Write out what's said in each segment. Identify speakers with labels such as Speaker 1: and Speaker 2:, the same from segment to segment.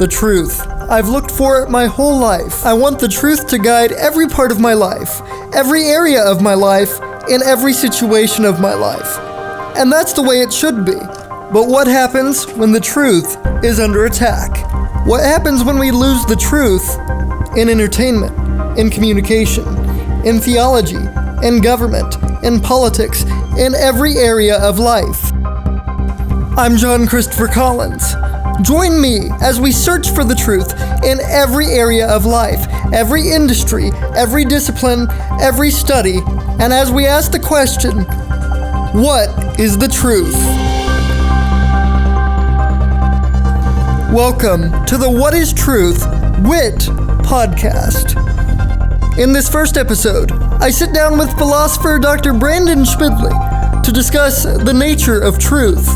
Speaker 1: The truth. I've looked for it my whole life. I want the truth to guide every part of my life, every area of my life, in every situation of my life. And that's the way it should be. But what happens when the truth is under attack? What happens when we lose the truth in entertainment, in communication, in theology, in government, in politics, in every area of life? I'm John Christopher Collins. Join me as we search for the truth in every area of life, every industry, every discipline, every study, and as we ask the question, what is the truth? Welcome to the What is Truth? W.I.T podcast. In this first episode, I sit down with philosopher Dr. Brandon Schmidly to discuss the nature of truth.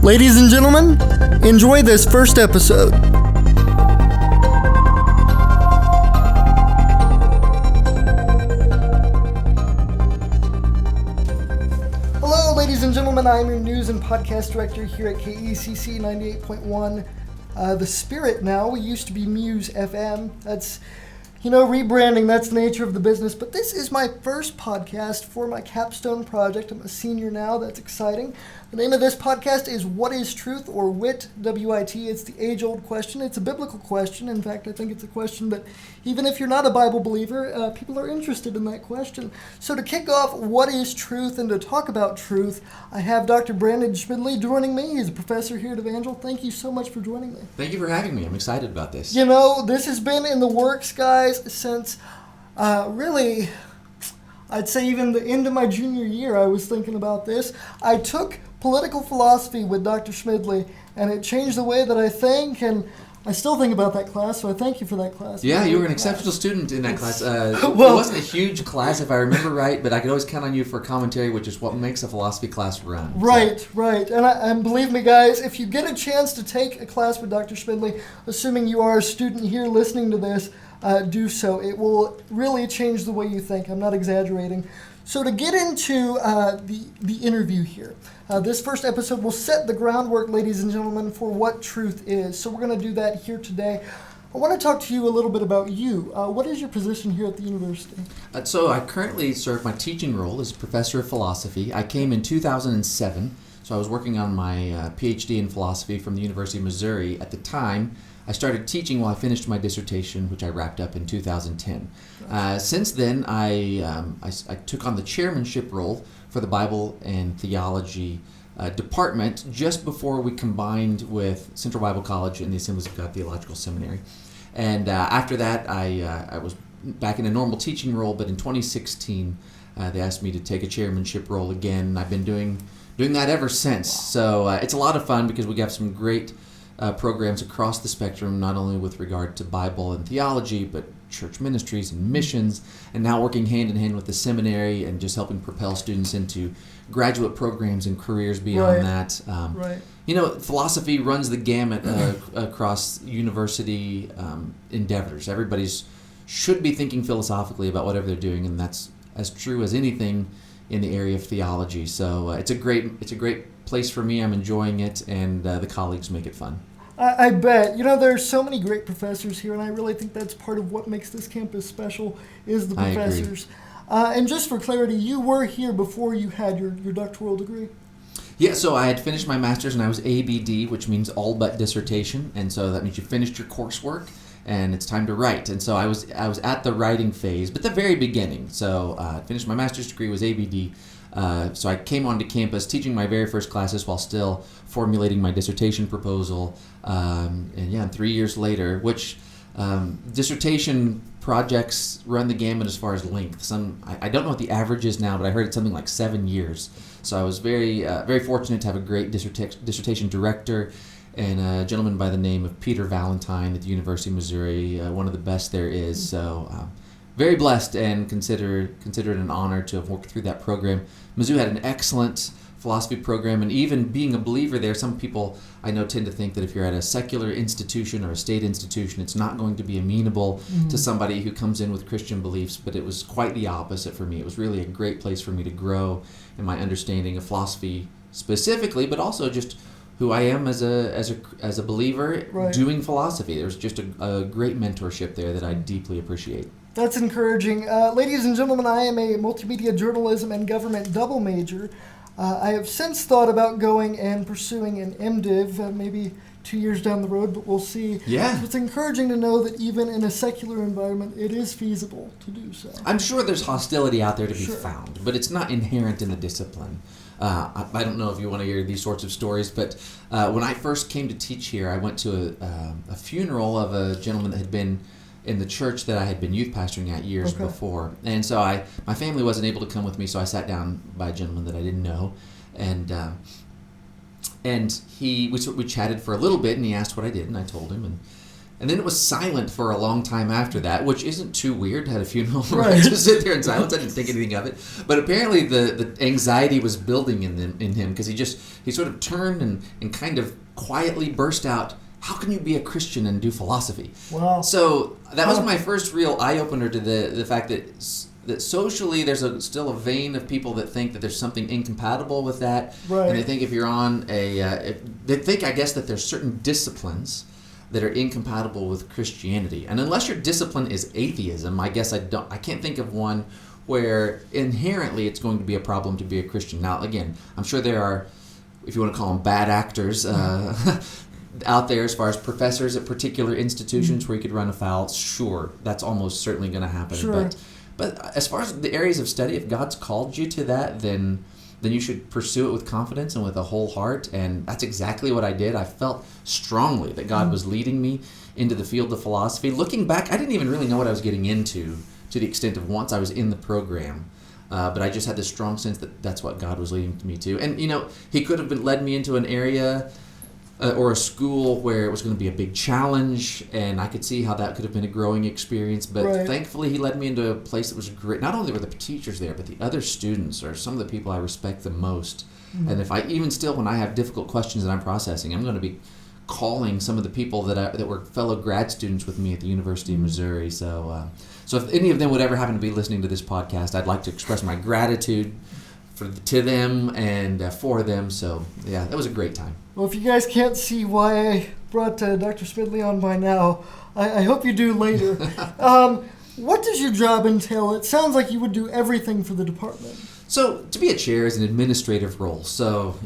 Speaker 1: Ladies and gentlemen, enjoy this first episode. Hello, ladies and gentlemen. I am your news and podcast director here at KECC 98.1. The Spirit now. We used to be Muse FM. That's, rebranding. That's the nature of the business. But this is my first podcast for my capstone project. I'm a senior now. That's exciting. The name of this podcast is What is Truth, or W.I.T, W-I-T. It's the age-old question. It's a biblical question. In fact, I think it's a question that even if you're not a Bible believer, people are interested in that question. So to kick off What is Truth and to talk about truth, I have Dr. Brandon Schmidly joining me. He's a professor here at Evangel. Thank you so much for joining me.
Speaker 2: Thank you for having me. I'm excited about this.
Speaker 1: This has been in the works, guys, since really, I'd say even the end of my junior year, I was thinking about this. I took political philosophy with Dr. Schmidly, and it changed the way that I think, and I still think about that class, so I thank you for that class.
Speaker 2: Yeah, you were an exceptional student in that class. It wasn't a huge class, if I remember right, but I could always count on you for commentary, which is what makes a philosophy class run.
Speaker 1: Right. And believe me, guys, if you get a chance to take a class with Dr. Schmidly, assuming you are a student here listening to this, do so. It will really change the way you think. I'm not exaggerating. So to get into the interview here, this first episode will set the groundwork, ladies and gentlemen, for what truth is. So we're going to do that here today. I want to talk to you a little bit about you. What is your position here at the university?
Speaker 2: So I currently serve my teaching role as professor of philosophy. I came in 2007, so I was working on my PhD in philosophy from the University of Missouri. At the time, I started teaching while I finished my dissertation, which I wrapped up in 2010. Since then, I took on the chairmanship role for the Bible and Theology department just before we combined with Central Bible College and the Assemblies of God Theological Seminary. And after that, I was back in a normal teaching role, but in 2016, they asked me to take a chairmanship role again. I've been doing that ever since. So it's a lot of fun because we have some great programs across the spectrum, not only with regard to Bible and theology, but church ministries and missions, and now working hand in hand with the seminary and just helping propel students into graduate programs and careers beyond that. Philosophy runs the gamut across university endeavors. Everybody's should be thinking philosophically about whatever they're doing, and that's as true as anything in the area of theology. So it's a great place for me. I'm enjoying it, and the colleagues make it fun.
Speaker 1: I bet. There's so many great professors here, and I really think that's part of what makes this campus special is the professors. And just for clarity, you were here before you had your doctoral degree?
Speaker 2: Yeah, so I had finished my master's, and I was ABD, which means all but dissertation, and so that means you finished your coursework, and it's time to write. And so I was at the writing phase, but the very beginning. So I finished my master's degree, was ABD. So I came onto campus teaching my very first classes while still formulating my dissertation proposal. And 3 years later, which dissertation projects run the gamut as far as length. I don't know what the average is now, but I heard it's something like 7 years. So I was very fortunate to have a great dissertation director and a gentleman by the name of Peter Valentine at the University of Missouri, one of the best there is. So very blessed and consider it an honor to have worked through that program. Mizzou had an excellent philosophy program, and even being a believer there, some people I know tend to think that if you're at a secular institution or a state institution, it's not going to be amenable to somebody who comes in with Christian beliefs, but it was quite the opposite for me. It was really a great place for me to grow in my understanding of philosophy specifically, but also just who I am as a believer
Speaker 1: Right.
Speaker 2: doing philosophy. There's just a great mentorship there that I deeply appreciate.
Speaker 1: That's encouraging. Ladies and gentlemen, I am a multimedia journalism and government double major. I have since thought about going and pursuing an MDiv, maybe 2 years down the road, but we'll see.
Speaker 2: Yeah.
Speaker 1: So it's encouraging to know that even in a secular environment, it is feasible to do so.
Speaker 2: I'm sure there's hostility out there to be
Speaker 1: Sure.
Speaker 2: found, but it's not inherent in the discipline. I don't know if you want to hear these sorts of stories, but when I first came to teach here, I went to a funeral of a gentleman that had been in the church that I had been youth pastoring at years
Speaker 1: Okay.
Speaker 2: before. And so my family wasn't able to come with me, so I sat down by a gentleman that I didn't know. And we chatted for a little bit, and he asked what I did, and I told him. And then it was silent for a long time after that, which isn't too weird at a funeral, right? To sit there in silence. I didn't think anything of it. But apparently the anxiety was building in him because he sort of turned and kind of quietly burst out, "How can you be a Christian and do philosophy?"
Speaker 1: Wow.
Speaker 2: So that was my first real eye-opener to the fact that socially there's still a vein of people that think that there's something incompatible with that.
Speaker 1: Right.
Speaker 2: And they think if you're on they think, I guess, that there's certain disciplines that are incompatible with Christianity. And unless your discipline is atheism, I guess I can't think of one where inherently it's going to be a problem to be a Christian. Now, again, I'm sure there are, if you want to call them bad actors, out there as far as professors at particular institutions where you could run afoul. Sure, that's almost certainly going to happen.
Speaker 1: Sure.
Speaker 2: But as far as the areas of study, if God's called you to that, then you should pursue it with confidence and with a whole heart. And that's exactly what I did. I felt strongly that God was leading me into the field of philosophy. Looking back, I didn't even really know what I was getting into to the extent of once I was in the program. But I just had this strong sense that that's what God was leading me to. And, he could have led me into an area or a school where it was going to be a big challenge, and I could see how that could have been a growing experience. But
Speaker 1: Right.
Speaker 2: thankfully, he led me into a place that was great. Not only were the teachers there, but the other students are some of the people I respect the most. And if when I have difficult questions that I'm processing, I'm going to be calling some of the people that were fellow grad students with me at the University of Missouri. So if any of them would ever happen to be listening to this podcast, I'd like to express my gratitude to them and for them. So yeah, that was a great time.
Speaker 1: Well, if you guys can't see why I brought Dr. Schmidly on by now, I hope you do later. What does your job entail? It sounds like you would do everything for the department.
Speaker 2: So to be a chair is an administrative role. So,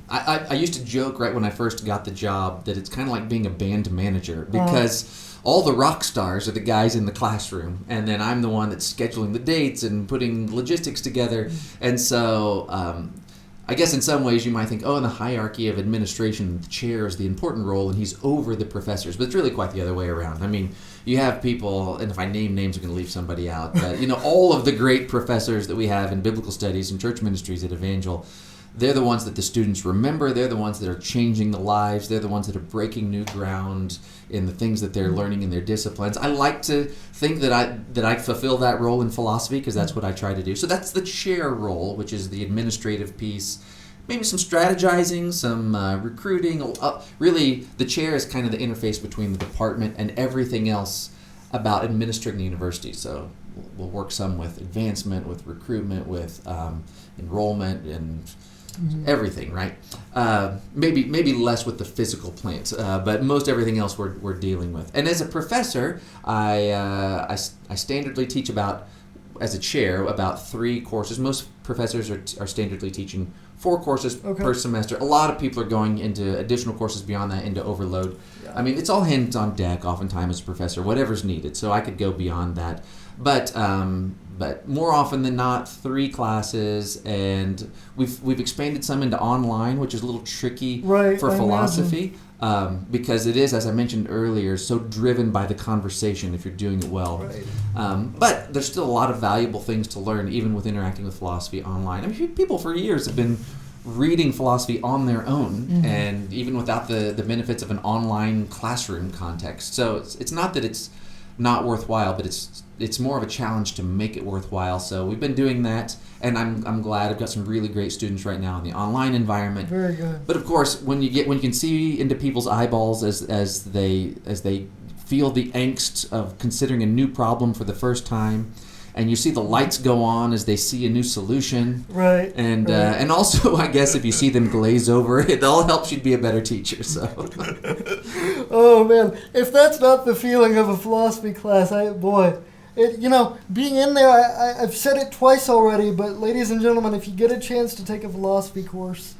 Speaker 2: I used to joke right when I first got the job that it's kind of like being a band manager because all the rock stars are the guys in the classroom, and then I'm the one that's scheduling the dates and putting logistics together. And so I guess in some ways you might think, in the hierarchy of administration, the chair is the important role and he's over the professors. But it's really quite the other way around. I mean, you have people, and if I name names, I'm going to leave somebody out. But, all of the great professors that we have in biblical studies and church ministries at Evangel, they're the ones that the students remember. They're the ones that are changing the lives. They're the ones that are breaking new ground in the things that they're learning in their disciplines. I like to think that I fulfill that role in philosophy because that's what I try to do. So that's the chair role, which is the administrative piece. Maybe some strategizing, some recruiting. Really, the chair is kind of the interface between the department and everything else about administering the university. So we'll work some with advancement, with recruitment, with enrollment, and everything, right? Maybe less with the physical plant, but most everything else we're dealing with. And as a professor, I standardly teach as a chair, about 3 courses. Most professors are standardly teaching 4 courses per semester. A lot of people are going into additional courses beyond that, into overload. Yeah. I mean, it's all hands on deck oftentimes as a professor, whatever's needed. So I could go beyond that. But more often than not, 3 classes, and we've expanded some into online, which is a little tricky for philosophy. Because it is, as I mentioned earlier, so driven by the conversation if you're doing it well. Right. But there's still a lot of valuable things to learn, even with interacting with philosophy online. I mean, people for years have been reading philosophy on their own, and even without the benefits of an online classroom context. So it's not that it's not worthwhile, but it's more of a challenge to make it worthwhile. So we've been doing that, and I'm glad. I've got some really great students right now in the online environment.
Speaker 1: Very good. But
Speaker 2: of course, when you can see into people's eyeballs as they feel the angst of considering a new problem for the first time, and you see the lights go on as they see a new solution.
Speaker 1: Right.
Speaker 2: And also, I guess if you see them glaze over, it all helps you be a better teacher. So.
Speaker 1: Oh man, if that's not the feeling of a philosophy class, being in there, I've said it twice already, but ladies and gentlemen, if you get a chance to take a philosophy course,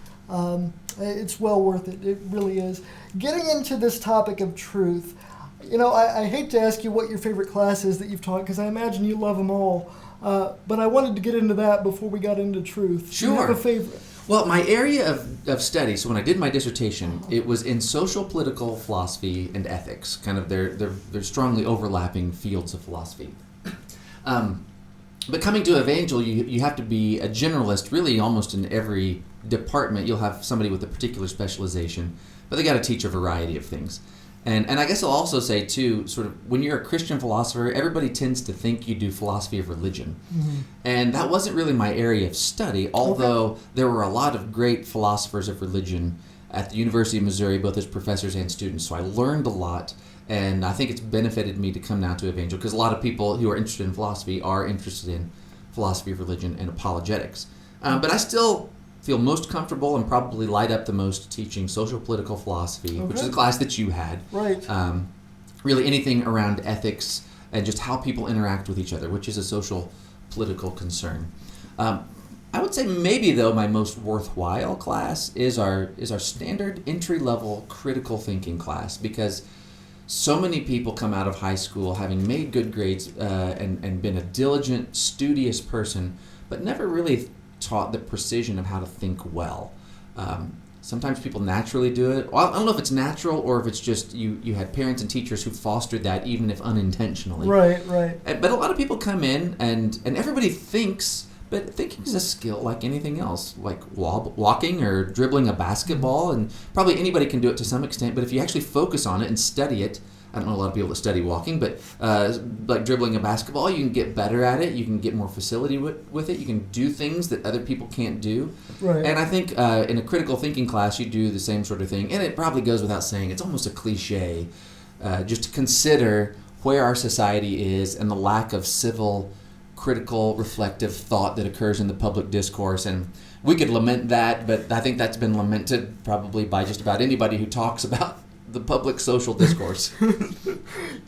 Speaker 1: it's well worth it. It really is. Getting into this topic of truth, I hate to ask you what your favorite class is that you've taught, because I imagine you love them all. But I wanted to get into that before we got into truth.
Speaker 2: Sure.
Speaker 1: Do you have a favorite?
Speaker 2: Well, my area of study, so when I did my dissertation, it was in social political philosophy and ethics. Kind of they're strongly overlapping fields of philosophy. But coming to Evangel, you have to be a generalist, really almost in every department. You'll have somebody with a particular specialization, but they got to teach a variety of things. And I guess I'll also say, too, sort of when you're a Christian philosopher, everybody tends to think you do philosophy of religion. Mm-hmm. And that wasn't really my area of study, although there were a lot of great philosophers of religion at the University of Missouri, both as professors and students. So I learned a lot, and I think it's benefited me to come now to Evangel, because a lot of people who are interested in philosophy are interested in philosophy of religion and apologetics. But I still feel most comfortable and probably light up the most teaching social political philosophy, which is a class that you had.
Speaker 1: Right.
Speaker 2: Really anything around ethics and just how people interact with each other, which is a social political concern. I would say maybe, though, my most worthwhile class is our standard entry-level critical thinking class, because so many people come out of high school having made good grades and been a diligent, studious person, but never really taught the precision of how to think well. Sometimes people naturally do it. Well, I don't know if it's natural or if it's just you had parents and teachers who fostered that, even if unintentionally.
Speaker 1: Right.
Speaker 2: But a lot of people come in and everybody thinks, but thinking is a skill like anything else, like walking or dribbling a basketball, and probably anybody can do it to some extent, but if you actually focus on it and study it, I don't know a lot of people that study walking, but like dribbling a basketball, you can get better at it. You can get more facility with it. You can do things that other people can't do.
Speaker 1: Right.
Speaker 2: And I think in a critical thinking class, you do the same sort of thing. And it probably goes without saying, it's almost a cliche, just to consider where our society is and the lack of civil, critical, reflective thought that occurs in the public discourse. And we could lament that, but I think that's been lamented probably by just about anybody who talks about the public social discourse.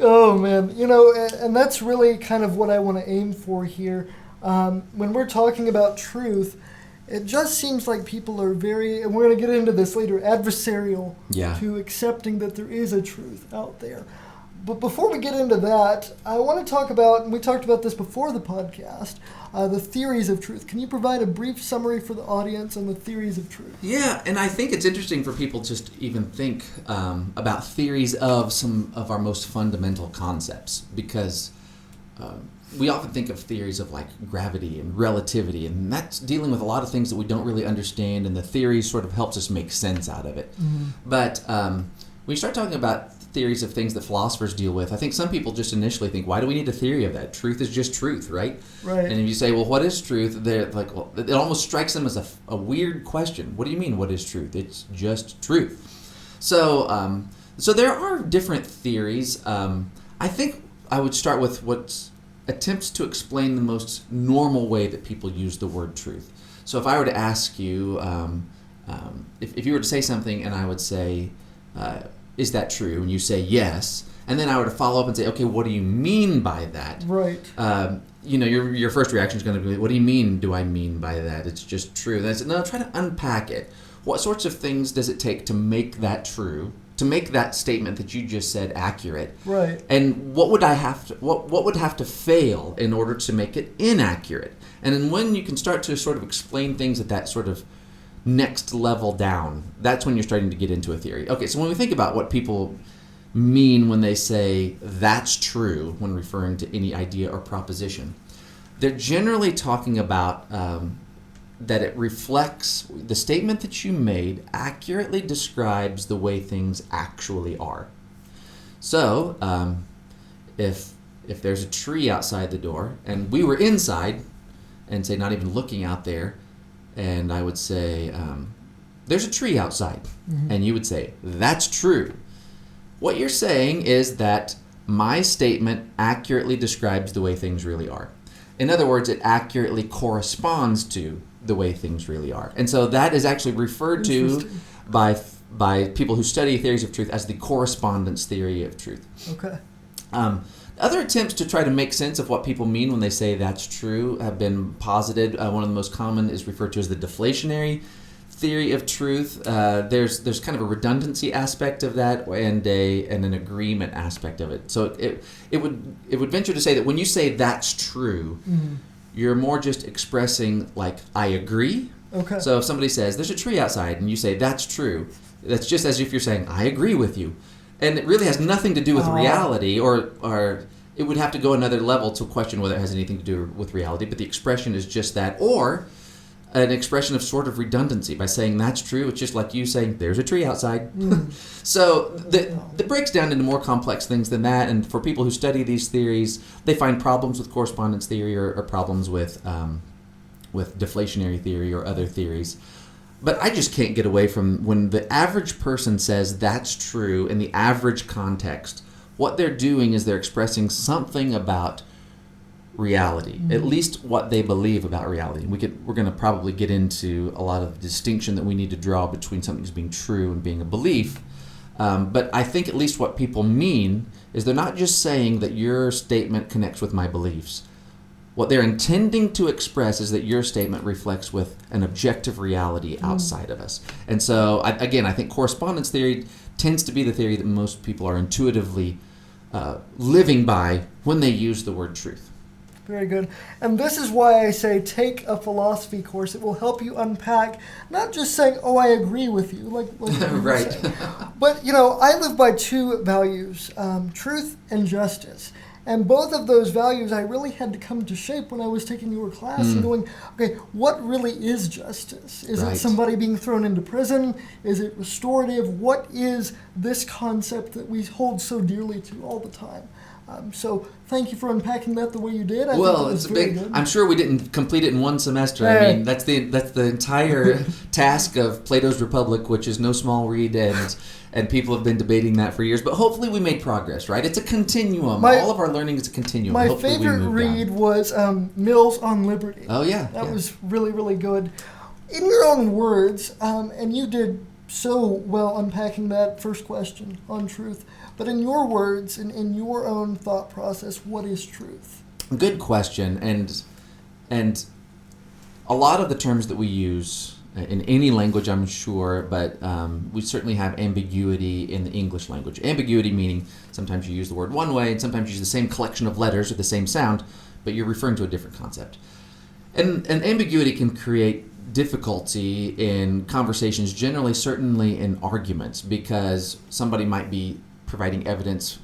Speaker 1: Oh man, and that's really kind of what I want to aim for here. When we're talking about truth, it just seems like people are very, and we're going to get into this later, adversarial to accepting that there is a truth out there. But before we get into that, I want to talk about, and we talked about this before the podcast, the theories of truth. Can you provide a brief summary for the audience on the theories of truth?
Speaker 2: Yeah, and I think it's interesting for people just to even think about theories of some of our most fundamental concepts, because we often think of theories of like gravity and relativity, and that's dealing with a lot of things that we don't really understand, and the theory sort of helps us make sense out of it. Mm-hmm. But when you start talking about theories of things that philosophers deal with, I think some people just initially think, why do we need a theory of that? Truth is just truth, right?
Speaker 1: Right.
Speaker 2: And if you say, well, what is truth? They're like, well, it almost strikes them as a weird question. What do you mean, what is truth? It's just truth. So so there are different theories. I think I would start with what attempts to explain the most normal way that people use the word truth. So if I were to ask you, if you were to say something and I would say, is that true? And you say yes. And then I were to follow up and say, okay, what do you mean by that?
Speaker 1: Right.
Speaker 2: Your first reaction is going to be, what do you mean do I mean by that? It's just true. And I said, no, try to unpack it. What sorts of things does it take to make that true? To make that statement that you just said accurate?
Speaker 1: Right.
Speaker 2: And what would have to fail in order to make it inaccurate? And then when you can start to sort of explain things at that sort of next level down, that's when you're starting to get into a theory. Okay, so when we think about what people mean when they say that's true when referring to any idea or proposition, they're generally talking about that it reflects the statement that you made accurately describes the way things actually are. So if there's a tree outside the door and we were inside and say not even looking out there, and I would say, there's a tree outside. Mm-hmm. And you would say, that's true. What you're saying is that my statement accurately describes the way things really are. In other words, it accurately corresponds to the way things really are. And so that is actually referred to by people who study theories of truth as the correspondence theory of truth.
Speaker 1: Okay.
Speaker 2: Other attempts to try to make sense of what people mean when they say that's true have been posited. One of the most common is referred to as the deflationary theory of truth. There's kind of a redundancy aspect of that and an agreement aspect of it. So it would venture to say that when you say that's true, you're more just expressing like I agree.
Speaker 1: Okay.
Speaker 2: So if somebody says there's a tree outside and you say that's true, that's just as if you're saying I agree with you. And it really has nothing to do with reality, or it would have to go another level to question whether it has anything to do with reality, but the expression is just that, or an expression of sort of redundancy by saying that's true. It's just like you saying there's a tree outside. So that breaks down into more complex things than that, and for people who study these theories, they find problems with correspondence theory or problems with deflationary theory or other theories. But I just can't get away from when the average person says that's true in the average context, what they're doing is they're expressing something about reality, at least what they believe about reality. We're going to probably get into a lot of the distinction that we need to draw between something as being true and being a belief. But I think at least what people mean is they're not just saying that your statement connects with my beliefs. What they're intending to express is that your statement reflects with an objective reality outside of us. And so, I think correspondence theory tends to be the theory that most people are intuitively living by when they use the word truth.
Speaker 1: Very good. And this is why I say take a philosophy course. It will help you unpack, not just saying, oh, I agree with you, like
Speaker 2: right.
Speaker 1: Saying. But, I live by two values, truth and justice. And both of those values I really had to come to shape when I was taking your class and going, okay, what really is justice? Is it somebody being thrown into prison? Is it restorative? What is this concept that we hold so dearly to all the time? So thank you for unpacking that the way you did. I think it was very good.
Speaker 2: I'm sure we didn't complete it in one semester. I mean, that's the entire task of Plato's Republic, which is no small read, and people have been debating that for years. But hopefully we made progress, right? It's a continuum. All of our learning is a continuum.
Speaker 1: My
Speaker 2: Hopefully
Speaker 1: favorite read was Mill's on Liberty.
Speaker 2: Oh, yeah.
Speaker 1: That was really, really good. In your own words, and you did so well unpacking that first question on truth, but in your words, in your own thought process, what is truth?
Speaker 2: Good question. And a lot of the terms that we use in any language, I'm sure, but we certainly have ambiguity in the English language. Ambiguity meaning sometimes you use the word one way and sometimes you use the same collection of letters or the same sound, but you're referring to a different concept. And ambiguity can create difficulty in conversations, generally, certainly in arguments, because somebody might be providing evidence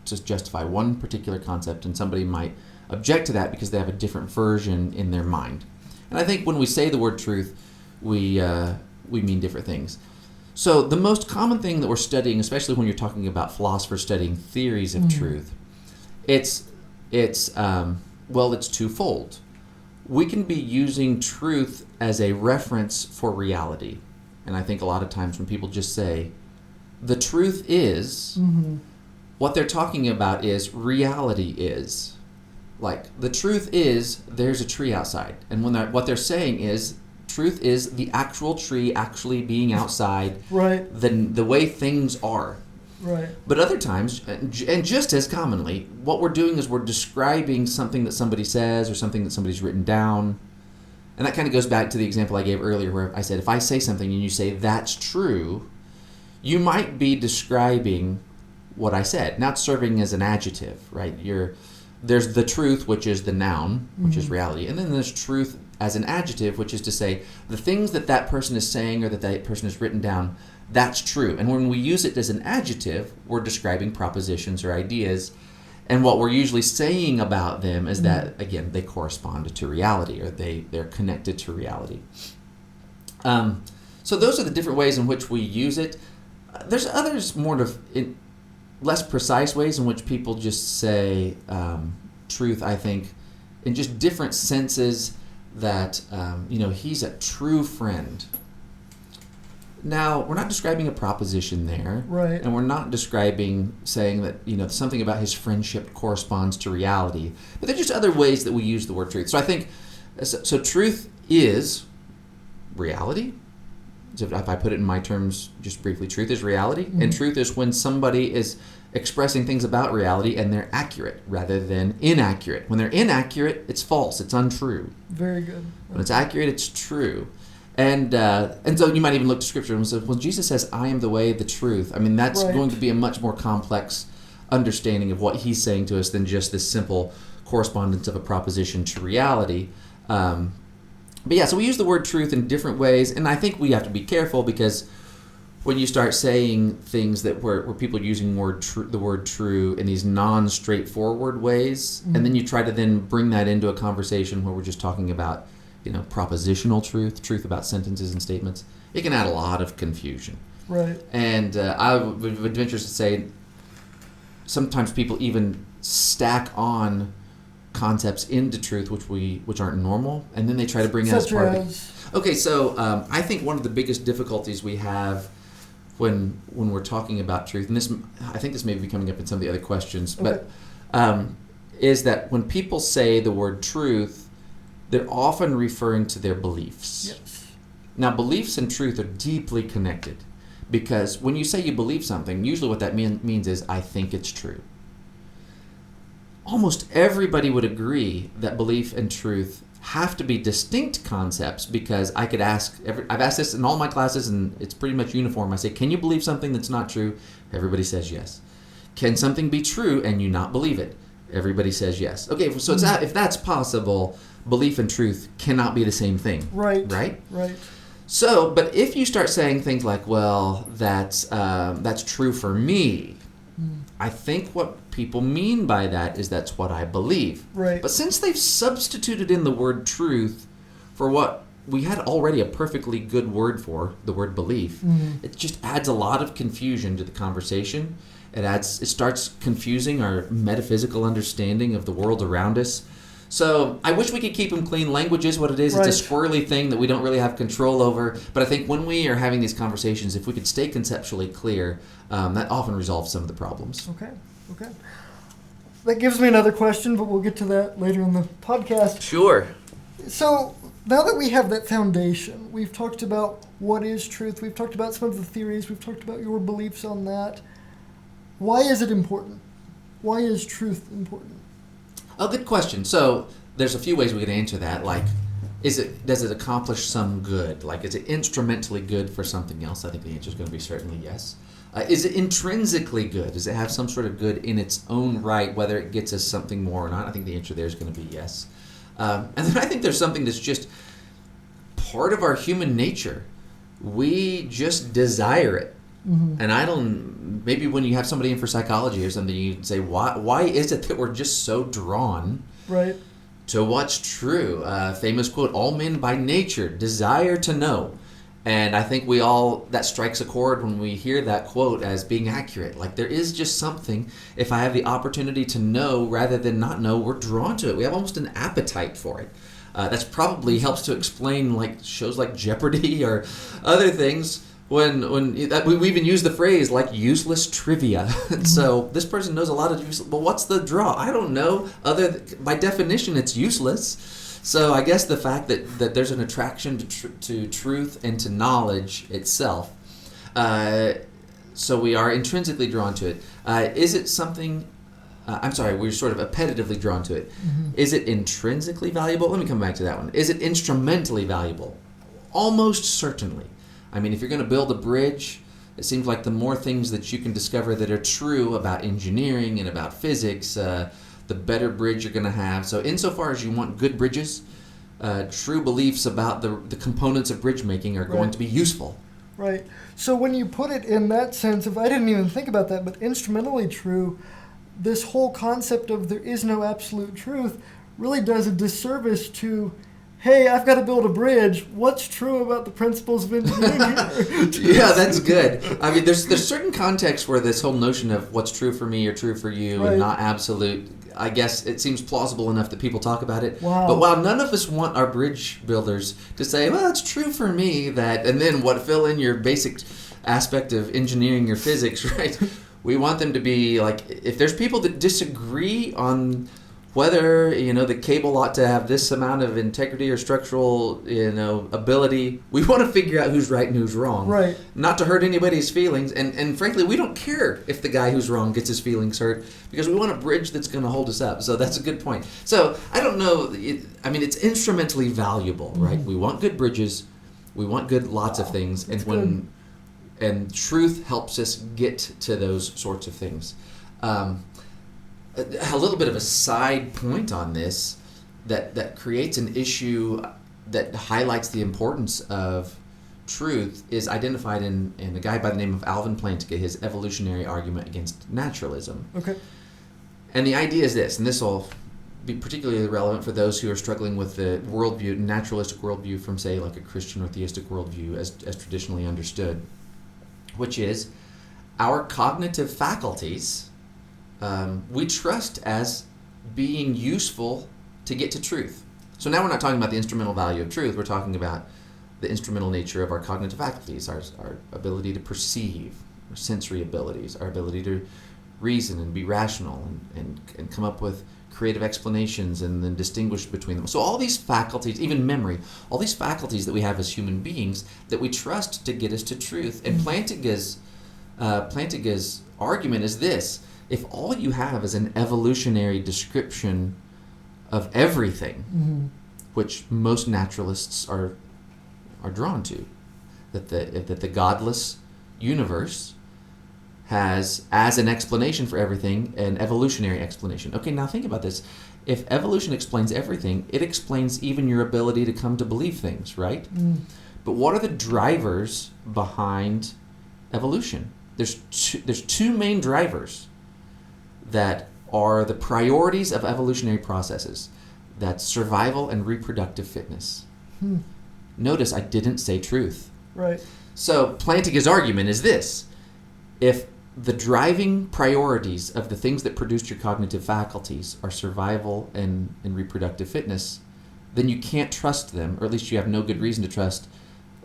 Speaker 2: to justify one particular concept and somebody might object to that because they have a different version in their mind. And I think when we say the word truth, we mean different things. So the most common thing that we're studying, especially when you're talking about philosophers studying theories of truth, it's twofold. We can be using truth as a reference for reality. And I think a lot of times when people just say, the truth is, what they're talking about is reality is. Like, the truth is, there's a tree outside. And what they're saying is, truth is the actual tree actually being outside,
Speaker 1: right?
Speaker 2: The way things are.
Speaker 1: Right.
Speaker 2: But other times, and just as commonly, what we're doing is we're describing something that somebody says or something that somebody's written down. And that kind of goes back to the example I gave earlier where I said, if I say something and you say, that's true, you might be describing what I said, not serving as an adjective, right? There's the truth, which is the noun, which is reality. And then there's truth as an adjective, which is to say the things that person is saying or that person has written down, that's true. And when we use it as an adjective, we're describing propositions or ideas. And what we're usually saying about them is that, again, they correspond to reality or they're connected to reality. So those are the different ways in which we use it. There's others less precise ways in which people just say truth, I think, in just different senses that, he's a true friend. Now, we're not describing a proposition there.
Speaker 1: Right.
Speaker 2: And we're not saying that, something about his friendship corresponds to reality. But there are just other ways that we use the word truth. So I think, so truth is reality. So if I put it in my terms just briefly, truth is reality. Mm-hmm. And truth is when somebody is expressing things about reality and they're accurate rather than inaccurate. When they're inaccurate, it's false, it's untrue.
Speaker 1: Very good.
Speaker 2: When it's accurate, it's true. And so you might even look to Scripture and say, well, Jesus says, I am the way, the truth. I mean, that's
Speaker 1: right.
Speaker 2: going to be a much more complex understanding of what he's saying to us than just this simple correspondence of a proposition to reality. But yeah, so we use the word truth in different ways, and I think we have to be careful because when you start saying things that where people are using the word true in these non-straightforward ways, mm-hmm. and then you try to then bring that into a conversation where we're just talking about propositional truth about sentences and statements, it can add a lot of confusion.
Speaker 1: Right.
Speaker 2: And I would venture to say sometimes people even stack on concepts into truth which aren't normal, and then they try to bring it as part of it. Okay, so I think one of the biggest difficulties we have when we're talking about truth, and I think this may be coming up in some of the other questions,
Speaker 1: okay.
Speaker 2: but is that when people say the word truth, they're often referring to their beliefs.
Speaker 1: Yes.
Speaker 2: Now, beliefs and truth are deeply connected because when you say you believe something, usually what that means is, I think it's true. Almost everybody would agree that belief and truth have to be distinct concepts because I could I've asked this in all my classes and it's pretty much uniform. I say, can you believe something that's not true? Everybody says yes. Can something be true and you not believe it? Everybody says yes. Okay, so if that's possible, belief and truth cannot be the same thing.
Speaker 1: Right.
Speaker 2: Right?
Speaker 1: Right.
Speaker 2: So, but if you start saying things like, well, that's true for me, I think what people mean by that is that's what I believe.
Speaker 1: Right.
Speaker 2: But since they've substituted in the word truth for what we had already a perfectly good word for, the word belief, it just adds a lot of confusion to the conversation. It starts confusing our metaphysical understanding of the world around us. So I wish we could keep them clean. Language is what it is.
Speaker 1: Right.
Speaker 2: It's a squirrely thing that we don't really have control over. But I think when we are having these conversations, if we could stay conceptually clear, that often resolves some of the problems.
Speaker 1: Okay. That gives me another question, but we'll get to that later in the podcast.
Speaker 2: Sure.
Speaker 1: So now that we have that foundation, we've talked about what is truth. We've talked about some of the theories. We've talked about your beliefs on that. Why is it important? Why is truth important?
Speaker 2: Oh, good question. So there's a few ways we could answer that. Like, does it accomplish some good? Like, is it instrumentally good for something else? I think the answer is going to be certainly yes. Is it intrinsically good? Does it have some sort of good in its own right, whether it gets us something more or not? I think the answer there is going to be yes. And then I think there's something that's just part of our human nature. We just desire it. Mm-hmm. And maybe when you have somebody in for psychology or something, you say, why is it that we're just so drawn
Speaker 1: right.
Speaker 2: to what's true? Famous quote, all men by nature desire to know. And I think that strikes a chord when we hear that quote as being accurate. Like, there is just something, if I have the opportunity to know rather than not know, we're drawn to it. We have almost an appetite for it. That's probably helps to explain like shows like Jeopardy or other things. When we even use the phrase like useless trivia. So this person knows a lot of useless, but what's the draw? I don't know. By definition, it's useless. So I guess the fact that there's an attraction to truth and to knowledge itself. So we are intrinsically drawn to it. Is it something? We're sort of appetitively drawn to it. Mm-hmm. Is it intrinsically valuable? Let me come back to that one. Is it instrumentally valuable? Almost certainly. I mean, if you're going to build a bridge, it seems like the more things that you can discover that are true about engineering and about physics, the better bridge you're going to have. So insofar as you want good bridges, true beliefs about the components of bridge making are going to be useful.
Speaker 1: Right. So when you put it in that sense of, I didn't even think about that, but instrumentally true, this whole concept of there is no absolute truth really does a disservice to hey, I've got to build a bridge. What's true about the principles of engineering here?
Speaker 2: Yeah, that's good. I mean, there's certain contexts where this whole notion of what's true for me or true for you and not absolute, I guess it seems plausible enough that people talk about it.
Speaker 1: Wow.
Speaker 2: But while none of us want our bridge builders to say, well, it's true for me that, and then fill in your basic aspect of engineering or physics, right? We want them to be like, if there's people that disagree on whether, the cable ought to have this amount of integrity or structural, ability, we want to figure out who's right and who's wrong.
Speaker 1: Right. Not
Speaker 2: to hurt anybody's feelings. And frankly, we don't care if the guy who's wrong gets his feelings hurt because we want a bridge that's going to hold us up. So that's a good point. So I don't know. It's instrumentally valuable, right? We want good bridges. We want lots of things. And truth helps us get to those sorts of things. A little bit of a side point on this that creates an issue that highlights the importance of truth is identified in a guy by the name of Alvin Plantinga, his evolutionary argument against naturalism.
Speaker 1: Okay.
Speaker 2: And the idea is this, and this will be particularly relevant for those who are struggling with the worldview, naturalistic worldview from, say, like a Christian or theistic worldview as traditionally understood, which is our cognitive faculties we trust as being useful to get to truth. So now we're not talking about the instrumental value of truth, we're talking about the instrumental nature of our cognitive faculties, our ability to perceive, our sensory abilities, our ability to reason and be rational and come up with creative explanations and then distinguish between them. So all these faculties, even memory, all these faculties that we have as human beings that we trust to get us to truth. And Plantinga's argument is this: if all you have is an evolutionary description of everything, which most naturalists are drawn to, that the godless universe has, as an explanation for everything, an evolutionary explanation. Okay, now think about this. If evolution explains everything, it explains even your ability to come to believe things, right? But what are the drivers behind evolution? There's two main drivers that are the priorities of evolutionary processes. That's survival and reproductive fitness. Notice I didn't say truth.
Speaker 1: Right.
Speaker 2: So Plantinga's argument is this: if the driving priorities of the things that produced your cognitive faculties are survival and reproductive fitness, then you can't trust them, or at least you have no good reason to trust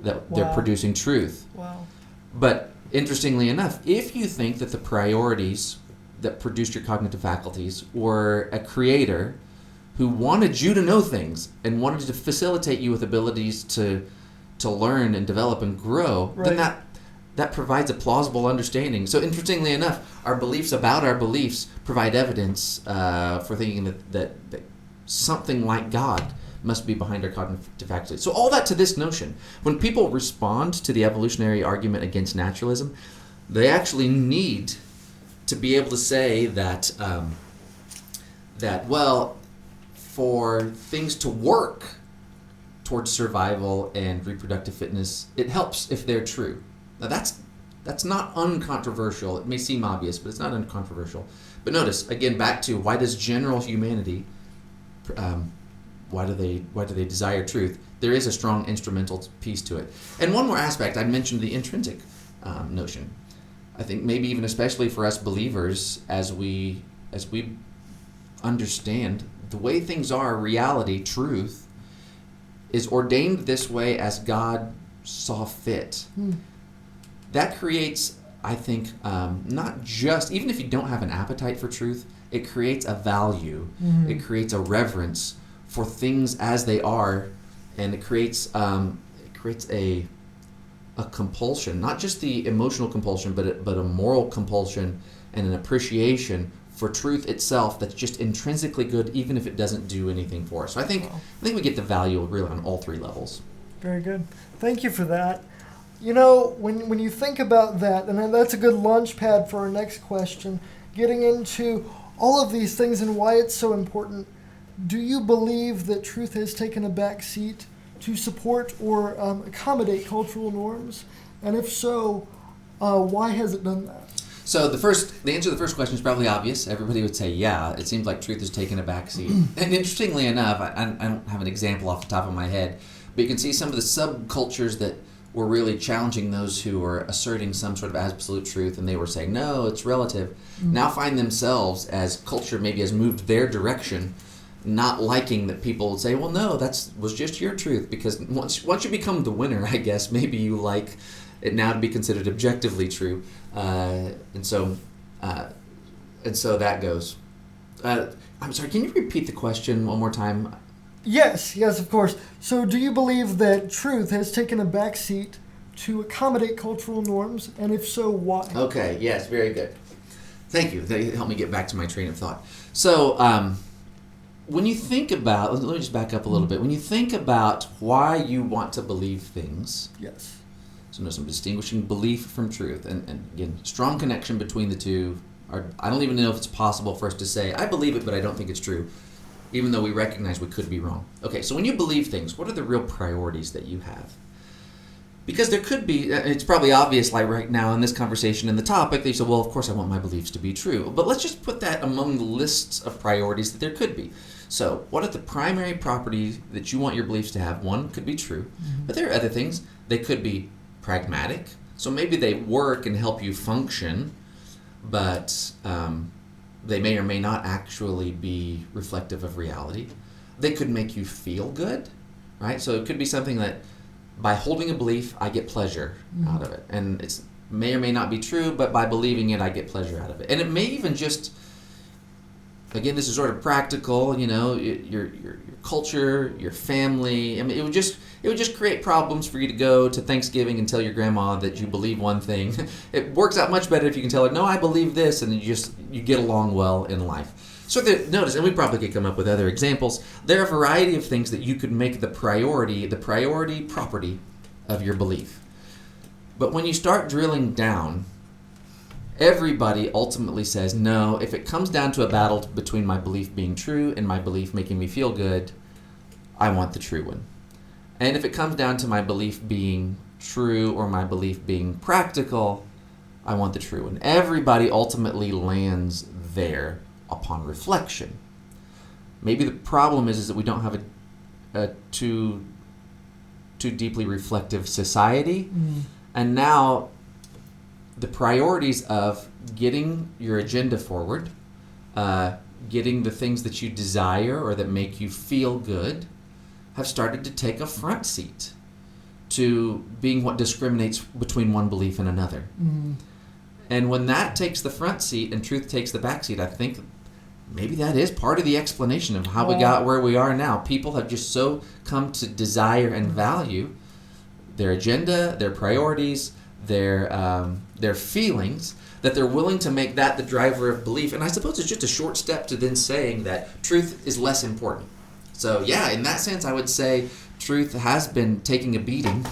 Speaker 2: that they're producing truth.
Speaker 1: Wow.
Speaker 2: But interestingly enough, if you think that the priorities that produced your cognitive faculties were a creator who wanted you to know things and wanted to facilitate you with abilities to learn and develop and grow, then that provides a plausible understanding. So interestingly enough, our beliefs about our beliefs provide evidence for thinking that something like God must be behind our cognitive faculties. So all that to this notion. When people respond to the evolutionary argument against naturalism, they actually need to be able to say that for things to work towards survival and reproductive fitness, it helps if they're true. Now that's not uncontroversial. It may seem obvious, but it's not uncontroversial. But notice, again, back to why does general humanity, why do they desire truth? There is a strong instrumental piece to it. And one more aspect, I mentioned the intrinsic notion. I think maybe even especially for us believers, as we understand the way things are, reality, truth, is ordained this way as God saw fit. That creates, I think, not just, even if you don't have an appetite for truth, it creates a value. It creates a reverence for things as they are, and it creates a compulsion, not just the emotional compulsion, but a moral compulsion and an appreciation for truth itself that's just intrinsically good, even if it doesn't do anything for us. So I think we get the value really on all three levels.
Speaker 1: Very good. Thank you for that. You know, when you think about that, and that's a good launch pad for our next question, getting into all of these things and why it's so important, do you believe that truth has taken a back seat to support or accommodate cultural norms? And if so, why has it done that?
Speaker 2: So the answer to the first question is probably obvious. Everybody would say, yeah, it seems like truth has taken a backseat. And interestingly enough, I don't have an example off the top of my head, but you can see some of the subcultures that were really challenging those who were asserting some sort of absolute truth, and they were saying, no, it's relative, now find themselves, as culture maybe has moved their direction, not liking that people would say, well, no, that was just your truth, because once you become the winner, I guess, maybe you like it now to be considered objectively true. And so that goes. I'm sorry, can you repeat the question one more time?
Speaker 1: Yes, of course. So do you believe that truth has taken a backseat to accommodate cultural norms, and if so, why?
Speaker 2: Okay, yes, very good. Thank you. That helped me get back to my train of thought. So when you think about, let me just back up a little bit. When you think about why you want to believe things,
Speaker 1: yes.
Speaker 2: So there's some distinguishing belief from truth, and again, strong connection between the two. I don't even know if it's possible for us to say, I believe it, but I don't think it's true, even though we recognize we could be wrong. Okay, so when you believe things, what are the real priorities that you have? Because there could be, it's probably obvious, like right now in this conversation and the topic, they say, well, of course I want my beliefs to be true. But let's just put that among the lists of priorities that there could be. So what are the primary properties that you want your beliefs to have? One could be true, but there are other things. They could be pragmatic. So maybe they work and help you function, but they may or may not actually be reflective of reality. They could make you feel good, right? So it could be something that by holding a belief, I get pleasure out of it. And it may or may not be true, but by believing it, I get pleasure out of it. And it may even just, again, this is sort of practical, your culture, your family. I mean, it would just create problems for you to go to Thanksgiving and tell your grandma that you believe one thing. It works out much better if you can tell her, no, I believe this, and you get along well in life. So notice, and we probably could come up with other examples, there are a variety of things that you could make the priority property of your belief. But when you start drilling down, everybody ultimately says, no, if it comes down to a battle between my belief being true and my belief making me feel good, I want the true one. And if it comes down to my belief being true or my belief being practical, I want the true one. Everybody ultimately lands there upon reflection. Maybe the problem is that we don't have a too deeply reflective society. And now the priorities of getting your agenda forward, getting the things that you desire or that make you feel good, have started to take a front seat to being what discriminates between one belief and another. And when that takes the front seat and truth takes the back seat, I think maybe that is part of the explanation of how we got where we are now. People have just so come to desire and value their agenda, their priorities, their feelings, that they're willing to make that the driver of belief. And I suppose it's just a short step to then saying that truth is less important. So yeah, in that sense, I would say truth has been taking a beating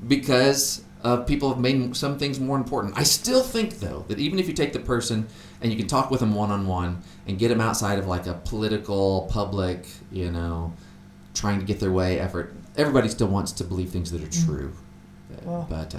Speaker 2: because people have made some things more important. I still think, though, that even if you take the person and you can talk with them one-on-one and get them outside of like a political, public, trying to get their way effort, everybody still wants to believe things that are true. But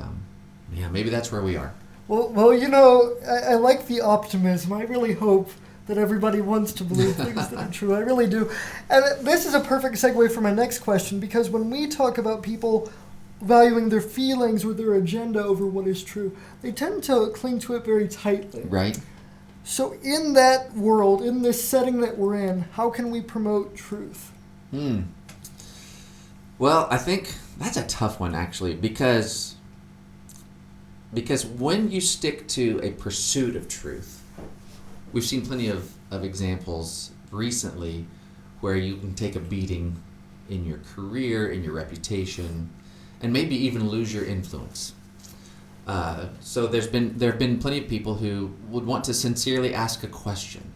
Speaker 2: yeah, maybe that's where we are.
Speaker 1: Well, I like the optimism. I really hope that everybody wants to believe things that are true. I really do. And this is a perfect segue for my next question, because when we talk about people valuing their feelings or their agenda over what is true, they tend to cling to it very tightly.
Speaker 2: Right.
Speaker 1: So in that world, in this setting that we're in, how can we promote truth?
Speaker 2: Well, I think that's a tough one, actually, because when you stick to a pursuit of truth, we've seen plenty of examples recently where you can take a beating in your career, in your reputation, and maybe even lose your influence. So there have been plenty of people who would want to sincerely ask a question,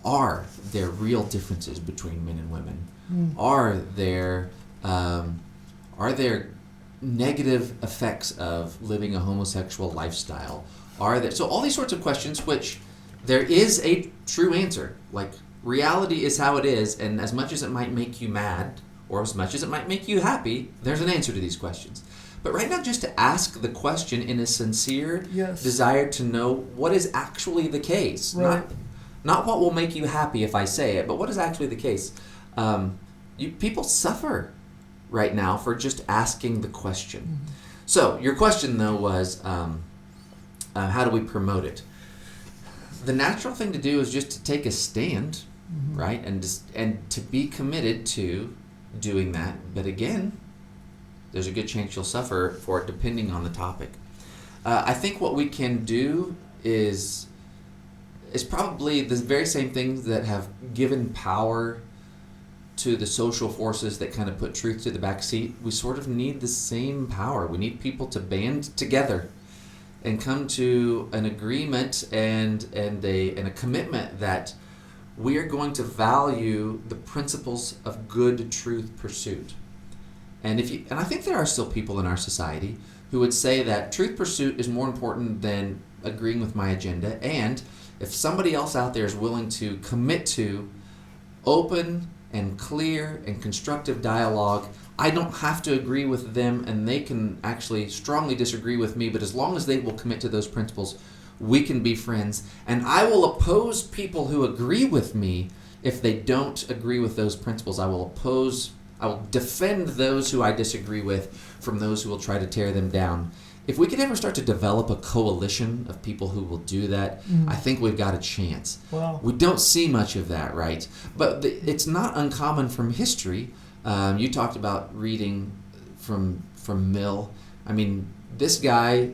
Speaker 2: are there real differences between men and women? Are there negative effects of living a homosexual lifestyle? So all these sorts of questions, which there is a true answer. Like, reality is how it is, and as much as it might make you mad, or as much as it might make you happy, there's an answer to these questions. But right now, just to ask the question in a sincere
Speaker 1: Yes.
Speaker 2: desire to know what is actually the case.
Speaker 1: Right.
Speaker 2: Not what will make you happy if I say it, but what is actually the case. People suffer right now for just asking the question.
Speaker 1: Mm-hmm.
Speaker 2: So your question, though, was how do we promote it? The natural thing to do is just to take a stand,
Speaker 1: Mm-hmm.
Speaker 2: right? And to be committed to doing that. But again, there's a good chance you'll suffer for it depending on the topic. I think what we can do is probably the very same things that have given power to the social forces that kind of put truth to the back seat. We sort of need the same power. We need people to band together and come to an agreement and a commitment that we are going to value the principles of good truth pursuit. And I think there are still people in our society who would say that truth pursuit is more important than agreeing with my agenda. And if somebody else out there is willing to commit to open and clear and constructive dialogue, I don't have to agree with them, and they can actually strongly disagree with me, but as long as they will commit to those principles, we can be friends. And I will oppose people who agree with me if they don't agree with those principles. I will defend those who I disagree with from those who will try to tear them down. If we could ever start to develop a coalition of people who will do that, I think we've got a chance.
Speaker 1: Wow.
Speaker 2: We don't see much of that, right? But it's not uncommon from history. You talked about reading from Mill. I mean, this guy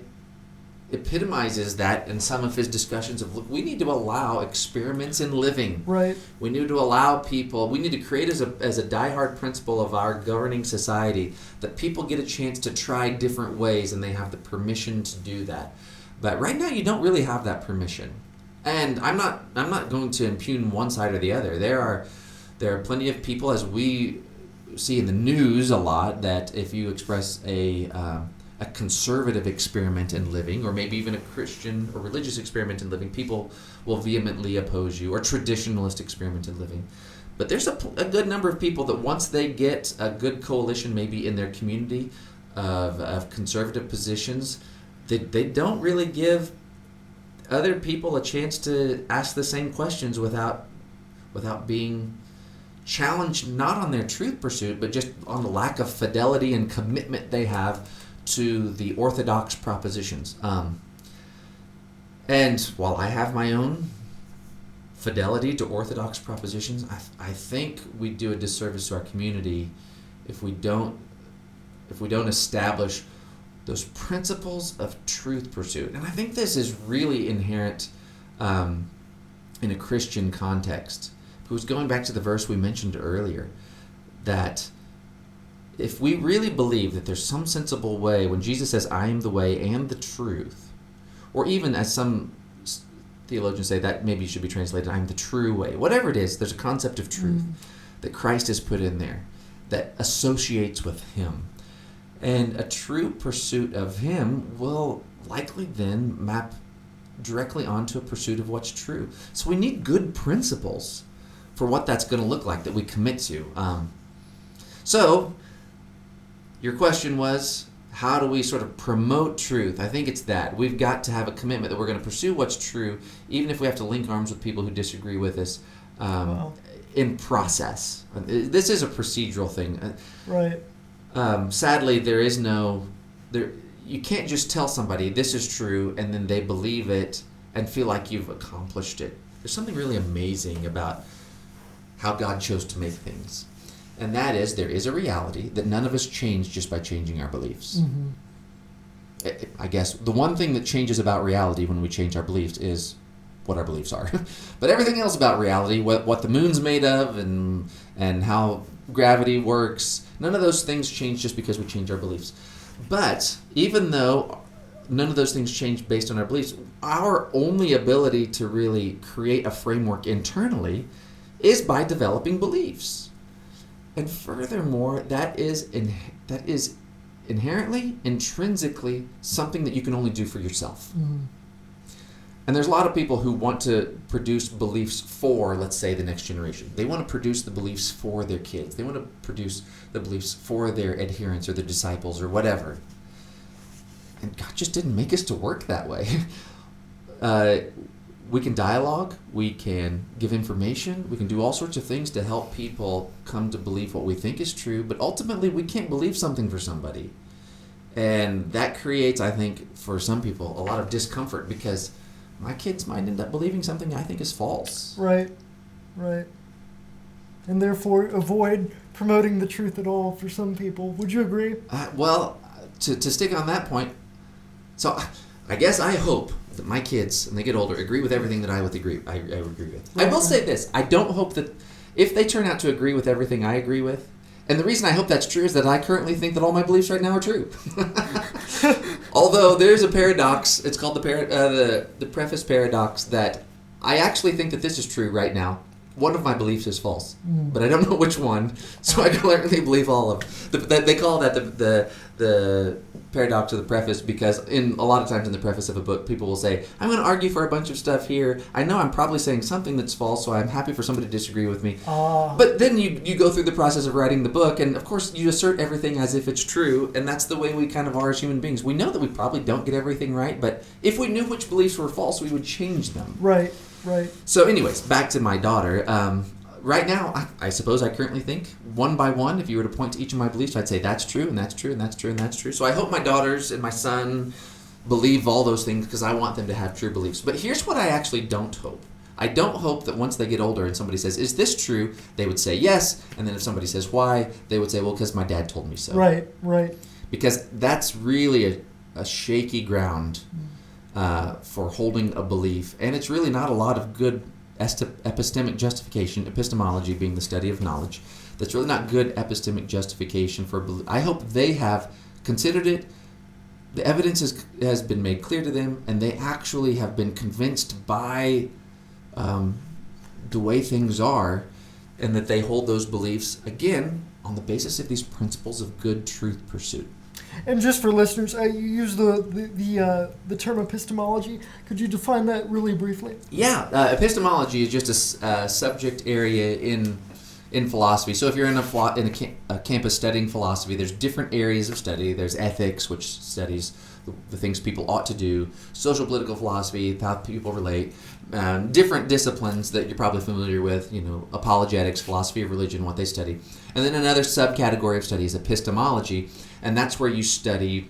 Speaker 2: epitomizes that in some of his discussions of, look, we need to allow experiments in living.
Speaker 1: Right.
Speaker 2: We need to allow people, we need to create as a diehard principle of our governing society that people get a chance to try different ways and they have the permission to do that. But right now you don't really have that permission. And I'm not going to impugn one side or the other. There are plenty of people, as we see in the news a lot, that if you express a conservative experiment in living, or maybe even a Christian or religious experiment in living, people will vehemently oppose you, or traditionalist experiment in living. But there's a good number of people that once they get a good coalition maybe in their community of conservative positions, they don't really give other people a chance to ask the same questions without being challenged, not on their truth pursuit, but just on the lack of fidelity and commitment they have to the orthodox propositions. And while I have my own fidelity to orthodox propositions, I think we do a disservice to our community if we don't establish those principles of truth pursuit. And I think this is really inherent in a Christian context. Because going back to the verse we mentioned earlier, that if we really believe that there's some sensible way, when Jesus says, I am the way and the truth, or even as some theologians say, that maybe should be translated, I am the true way. Whatever it is, there's a concept of truth that Christ has put in there that associates with him. And a true pursuit of him will likely then map directly onto a pursuit of what's true. So we need good principles for what that's going to look like that we commit to. So your question was, how do we sort of promote truth? I think it's that. We've got to have a commitment that we're going to pursue what's true, even if we have to link arms with people who disagree with us in process. This is a procedural thing.
Speaker 1: Right.
Speaker 2: Sadly, you can't just tell somebody this is true and then they believe it and feel like you've accomplished it. There's something really amazing about how God chose to make things. And that is, there is a reality that none of us change just by changing our beliefs. I guess the one thing that changes about reality when we change our beliefs is what our beliefs are. But everything else about reality, what the moon's made of and how gravity works, none of those things change just because we change our beliefs. But even though none of those things change based on our beliefs, our only ability to really create a framework internally is by developing beliefs. And furthermore, that is inherently, intrinsically, something that you can only do for yourself. And there's a lot of people who want to produce beliefs for, let's say, the next generation. They want to produce the beliefs for their kids. They want to produce the beliefs for their adherents or their disciples or whatever. And God just didn't make us to work that way. We can dialogue, we can give information, we can do all sorts of things to help people come to believe what we think is true, but ultimately we can't believe something for somebody. And that creates, I think, for some people, a lot of discomfort because my kids might end up believing something I think is false.
Speaker 1: Right. And therefore avoid promoting the truth at all for some people. Would you agree?
Speaker 2: Well, to stick on that point, so I guess I hope that my kids, when they get older, agree with everything that I would agree with. Right. I will say this. I don't hope that if they turn out to agree with everything I agree with, and the reason I hope that's true is that I currently think that all my beliefs right now are true. Although there's a paradox, it's called the preface paradox, that I actually think that this is true right now. One of my beliefs is false, but I don't know which one, so I currently believe all of them. They call that the paradox of the preface because a lot of times in the preface of a book, people will say, I'm going to argue for a bunch of stuff here. I know I'm probably saying something that's false, so I'm happy for somebody to disagree with me. But then you go through the process of writing the book, and of course you assert everything as if it's true, and that's the way we kind of are as human beings. We know that we probably don't get everything right, but if we knew which beliefs were false, we would change them.
Speaker 1: Right.
Speaker 2: So anyways, back to my daughter. Right now, I suppose I currently think, one by one, if you were to point to each of my beliefs, I'd say that's true, and that's true, and that's true, and that's true. So I hope my daughters and my son believe all those things because I want them to have true beliefs. But here's what I actually don't hope. I don't hope that once they get older and somebody says, is this true? They would say yes, and then if somebody says why, they would say, well, because my dad told me so.
Speaker 1: Right.
Speaker 2: Because that's really a shaky ground for holding a belief, and it's really not a lot of good epistemic justification, epistemology being the study of knowledge. That's really not good epistemic justification for belief. I hope they have considered it, the evidence has been made clear to them, and they actually have been convinced by the way things are, and that they hold those beliefs, again, on the basis of these principles of good truth pursuit.
Speaker 1: And just for listeners, you use the term epistemology. Could you define that really briefly?
Speaker 2: Yeah, epistemology is just a subject area in philosophy. So if you're in a campus studying philosophy, there's different areas of study. There's ethics, which studies the things people ought to do. Social political philosophy, how people relate. Different disciplines that you're probably familiar with, apologetics, philosophy of religion, what they study. And then another subcategory of study is epistemology, and that's where you study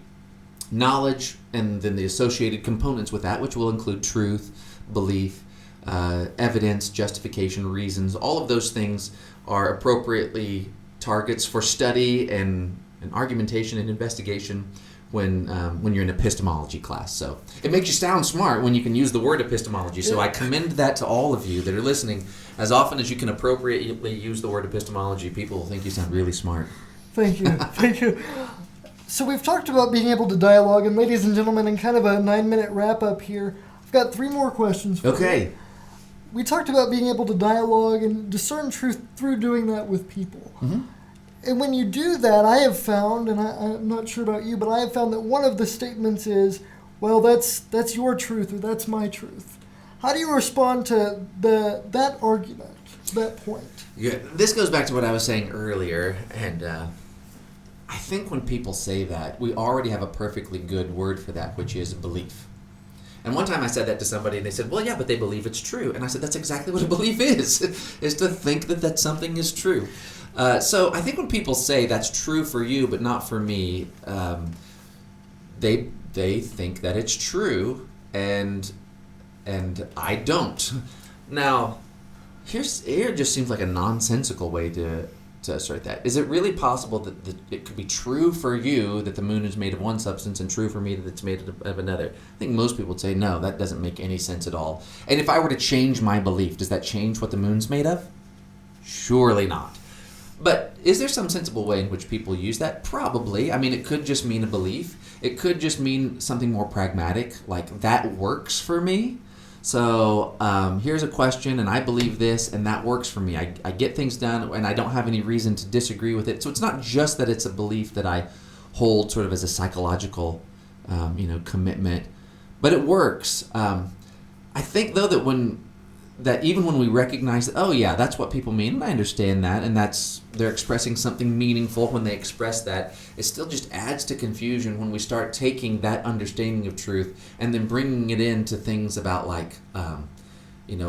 Speaker 2: knowledge and then the associated components with that, which will include truth, belief, evidence, justification, reasons. All of those things are appropriately targets for study and argumentation and investigation when you're in epistemology class. So it makes you sound smart when you can use the word epistemology. So I commend that to all of you that are listening. As often as you can appropriately use the word epistemology, people will think you sound really smart.
Speaker 1: Thank you. So we've talked about being able to dialogue, and ladies and gentlemen, in kind of a 9-minute wrap-up here, I've got 3 more questions for you.
Speaker 2: Okay.
Speaker 1: We talked about being able to dialogue and discern truth through doing that with people. Mm-hmm. And when you do that, I have found, and I'm not sure about you, but I have found that one of the statements is, well, that's your truth, or that's my truth. How do you respond to that argument, that point?
Speaker 2: Yeah, this goes back to what I was saying earlier, and I think when people say that, we already have a perfectly good word for that, which is belief. And one time I said that to somebody, and they said, well, yeah, but they believe it's true. And I said, that's exactly what a belief is to think that something is true. So I think when people say that's true for you but not for me, they think that it's true, and I don't. Now, here just seems like a nonsensical way to assert that. Is it really possible that it could be true for you that the moon is made of one substance and true for me that it's made of another? I think most people would say, no, that doesn't make any sense at all. And if I were to change my belief, does that change what the moon's made of? Surely not. But is there some sensible way in which people use that? Probably. I mean, it could just mean a belief. It could just mean something more pragmatic, like that works for me. So here's a question, and I believe this, and that works for me. I get things done, and I don't have any reason to disagree with it. So it's not just that it's a belief that I hold sort of as a psychological, commitment, but it works. I think, though, that when that even when we recognize that, oh yeah, that's what people mean, and I understand that, and they're expressing something meaningful when they express that, it still just adds to confusion when we start taking that understanding of truth and then bringing it into things about like,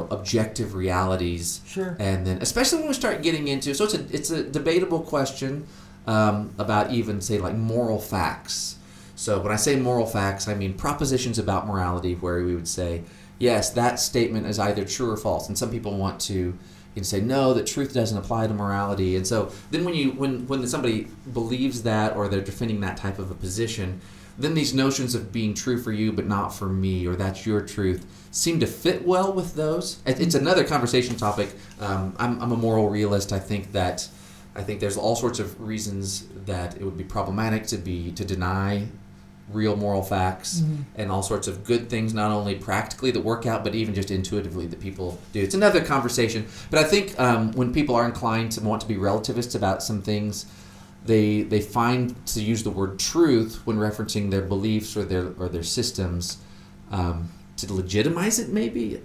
Speaker 2: objective realities.
Speaker 1: Sure.
Speaker 2: And then, especially when we start getting into, so it's a debatable question about even say like moral facts. So when I say moral facts, I mean propositions about morality, where we would say, yes, that statement is either true or false. And some people want to say, no, that truth doesn't apply to morality. And so then when somebody believes that, or they're defending that type of a position, then these notions of being true for you but not for me, or that's your truth, seem to fit well with those. It's another conversation topic. I'm a moral realist. I think there's all sorts of reasons that it would be problematic to deny real moral facts, and all sorts of good things, not only practically that work out, but even just intuitively that people do. It's another conversation. But I think when people are inclined to want to be relativists about some things, they find to use the word truth when referencing their beliefs or their systems to legitimize it, maybe.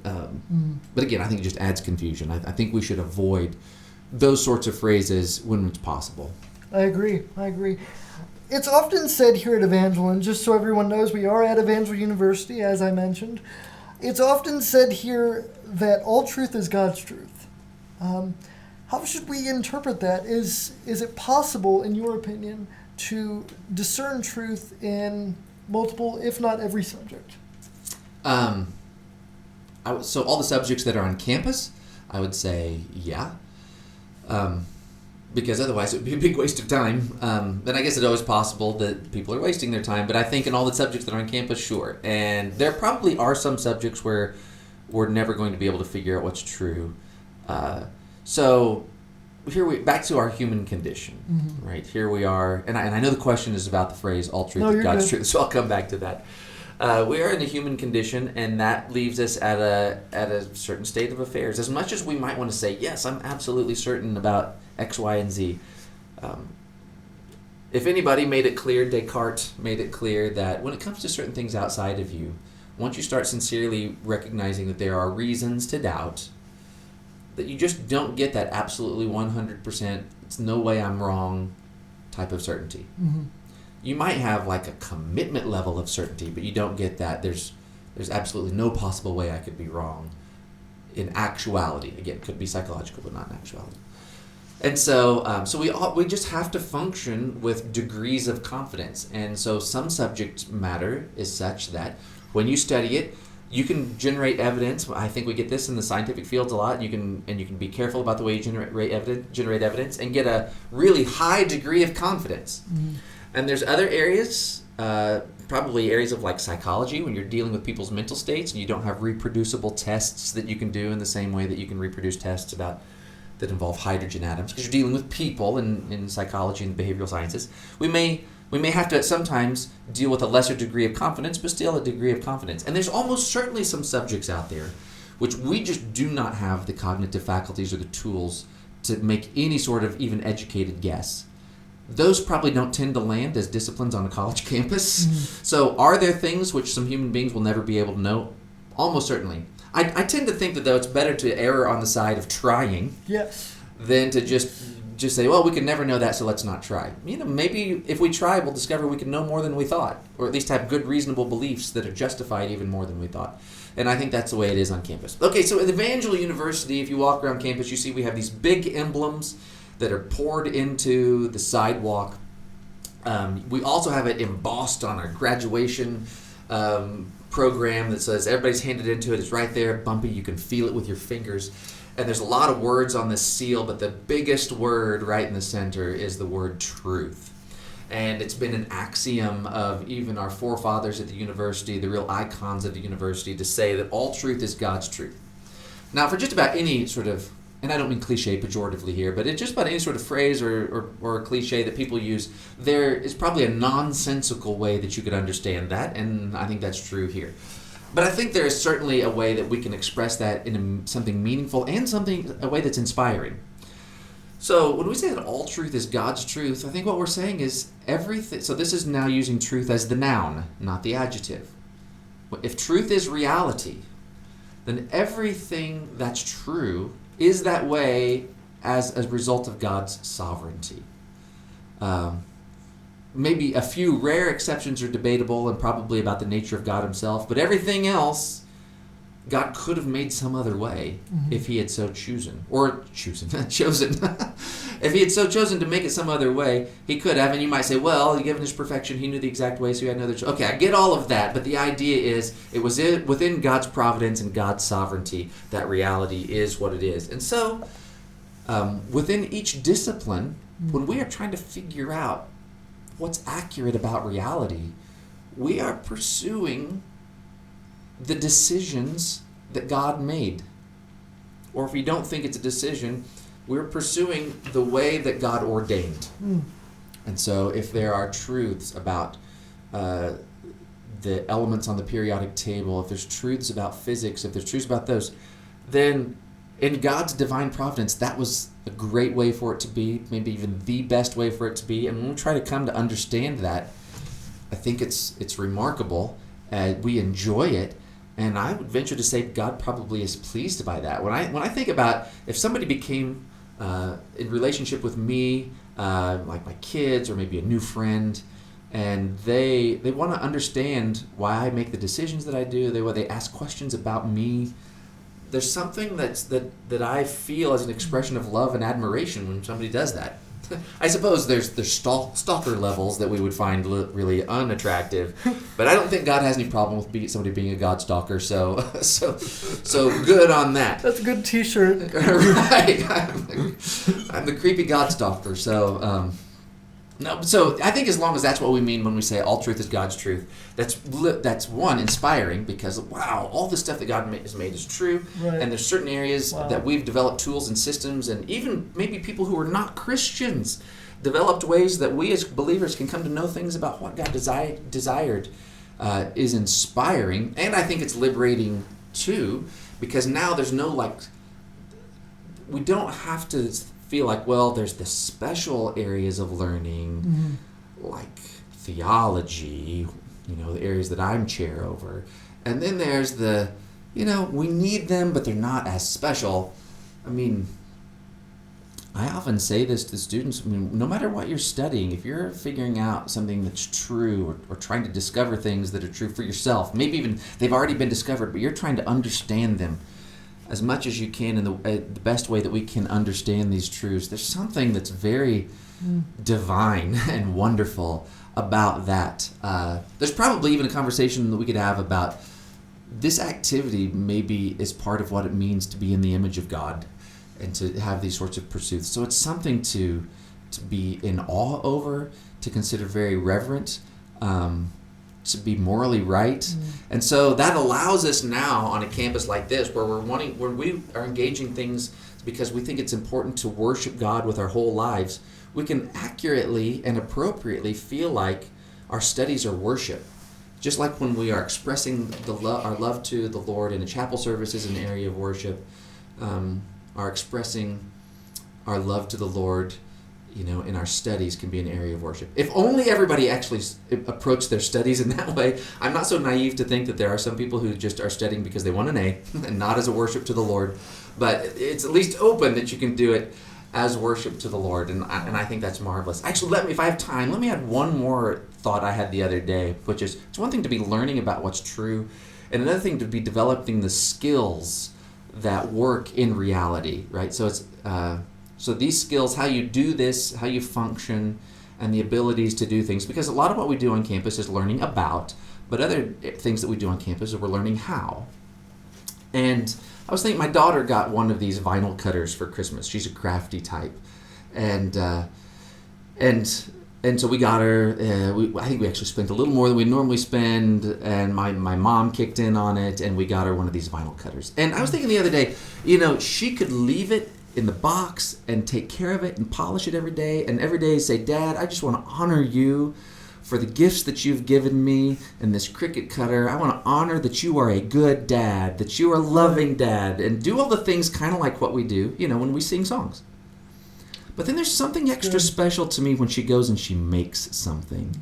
Speaker 2: But again, I think it just adds confusion. I think we should avoid those sorts of phrases when it's possible.
Speaker 1: I agree. It's often said here at Evangeline, just so everyone knows, we are at Evangel University, as I mentioned. It's often said here that all truth is God's truth. How should we interpret that? Is it possible, in your opinion, to discern truth in multiple, if not every subject?
Speaker 2: So all the subjects that are on campus, I would say yeah. Because otherwise it would be a big waste of time. And I guess it's always possible that people are wasting their time, but I think in all the subjects that are on campus, sure. And there probably are some subjects where we're never going to be able to figure out what's true. So back to our human condition, right? Here we are, and I know the question is about the phrase "all truth is God's truth," so I'll come back to that. We are in the human condition, and that leaves us at a certain state of affairs. As much as we might want to say, yes, I'm absolutely certain about X, Y, and Z. If anybody made it clear, Descartes made it clear that when it comes to certain things outside of you, once you start sincerely recognizing that there are reasons to doubt, that you just don't get that absolutely 100%, it's no way I'm wrong type of certainty. You might have like a commitment level of certainty, but you don't get that there's absolutely no possible way I could be wrong in actuality. Again, it could be psychological, but not in actuality. And so we just have to function with degrees of confidence. And so some subject matter is such that when you study it, you can generate evidence. I think we get this in the scientific fields a lot. You can be careful about the way you generate evidence and get a really high degree of confidence. And there's other areas, probably areas of like psychology, when you're dealing with people's mental states and you don't have reproducible tests that you can do in the same way that you can reproduce tests that involve hydrogen atoms, because you're dealing with people in psychology and behavioral sciences. We may have to sometimes deal with a lesser degree of confidence, but still a degree of confidence. And there's almost certainly some subjects out there which we just do not have the cognitive faculties or the tools to make any sort of even educated guess. Those probably don't tend to land as disciplines on a college campus. So are there things which some human beings will never be able to know? Almost certainly. I tend to think that, though, it's better to err on the side of trying than to just say, well, we can never know that, so let's not try. Maybe if we try, we'll discover we can know more than we thought, or at least have good, reasonable beliefs that are justified even more than we thought. And I think that's the way it is on campus. Okay, so at Evangel University, if you walk around campus, you see we have these big emblems that are poured into the sidewalk. We also have it embossed on our graduation program that says everybody's handed into it. It's right there, bumpy. You can feel it with your fingers. And there's a lot of words on this seal, but the biggest word right in the center is the word truth. And it's been an axiom of even our forefathers at the university, the real icons of the university, to say that all truth is God's truth. Now, for just about any sort of, and I don't mean cliche pejoratively here, but it's just about any sort of phrase or a cliche that people use, there is probably a nonsensical way that you could understand that, and I think that's true here. But I think there is certainly a way that we can express that in something meaningful and a way that's inspiring. So when we say that all truth is God's truth, I think what we're saying is everything. So this is now using truth as the noun, not the adjective. If truth is reality, then everything that's true is that way as a result of God's sovereignty. Maybe a few rare exceptions are debatable and probably about the nature of God himself, but everything else, God could have made some other way if he had so chosen. If he had so chosen to make it some other way, he could have. And you might say, well, given his perfection, he knew the exact way, so he had another choice. Okay, I get all of that, but the idea is it was within God's providence and God's sovereignty that reality is what it is. And so, within each discipline, when we are trying to figure out what's accurate about reality, we are pursuing the decisions that God made. Or if we don't think it's a decision, we're pursuing the way that God ordained. And so if there are truths about the elements on the periodic table, if there's truths about physics, if there's truths about those, then in God's divine providence, that was a great way for it to be, maybe even the best way for it to be. And when we try to come to understand that, I think it's remarkable. We enjoy it. And I would venture to say God probably is pleased by that. When I think about if somebody became in relationship with me, like my kids or maybe a new friend, and they want to understand why I make the decisions that I do, they ask questions about me, there's something that I feel as an expression of love and admiration when somebody does that. I suppose there's stalker levels that we would find really unattractive, but I don't think God has any problem with somebody being a God stalker. So good on that.
Speaker 1: That's a good T-shirt.
Speaker 2: Right, I'm the creepy God stalker. So no, so I think as long as that's what we mean when we say all truth is God's truth, that's one, inspiring, because wow, all the stuff that God has made is true,
Speaker 1: right.
Speaker 2: And there's certain areas that we've developed tools and systems, and even maybe people who are not Christians developed ways that we as believers can come to know things about what God desired is inspiring, and I think it's liberating too, because now there's no we don't have to feel like, well, there's the special areas of learning, like theology, the areas that I'm chair over. And then there's the, we need them, but they're not as special. I mean, I often say this to students, no matter what you're studying, if you're figuring out something that's true or trying to discover things that are true for yourself, maybe even they've already been discovered, but you're trying to understand them as much as you can in the best way that we can understand these truths, there's something that's very divine and wonderful about that. There's probably even a conversation that we could have about this activity maybe is part of what it means to be in the image of God and to have these sorts of pursuits. So it's something to be in awe over, to consider very reverent, to be morally right. And so that allows us now on a campus like this where we are engaging things because we think it's important to worship God with our whole lives, we can accurately and appropriately feel like our studies are worship. Just like when we are expressing our love to the Lord in a chapel service is an area of worship, our expressing our love to the Lord in our studies can be an area of worship. If only everybody actually approached their studies in that way. I'm not so naive to think that there are some people who just are studying because they want an A and not as a worship to the Lord. But it's at least open that you can do it as worship to the Lord, and I think that's marvelous. Actually, if I have time, let me add one more thought I had the other day, which is it's one thing to be learning about what's true, and another thing to be developing the skills that work in reality, right? So it's so these skills, how you do this, how you function, and the abilities to do things. Because a lot of what we do on campus is learning about, but other things that we do on campus is we're learning how. And I was thinking my daughter got one of these vinyl cutters for Christmas. She's a crafty type. And so we got her, I think we actually spent a little more than we normally spend, and my mom kicked in on it, and we got her one of these vinyl cutters. And I was thinking the other day, she could leave it in the box and take care of it and polish it every day, and every day say, Dad, I just want to honor you for the gifts that you've given me and this Cricut cutter. I want to honor that you are a good dad, that you are a loving dad, and do all the things kind of like what we do, when we sing songs. But then there's something extra special to me when she goes and she makes something.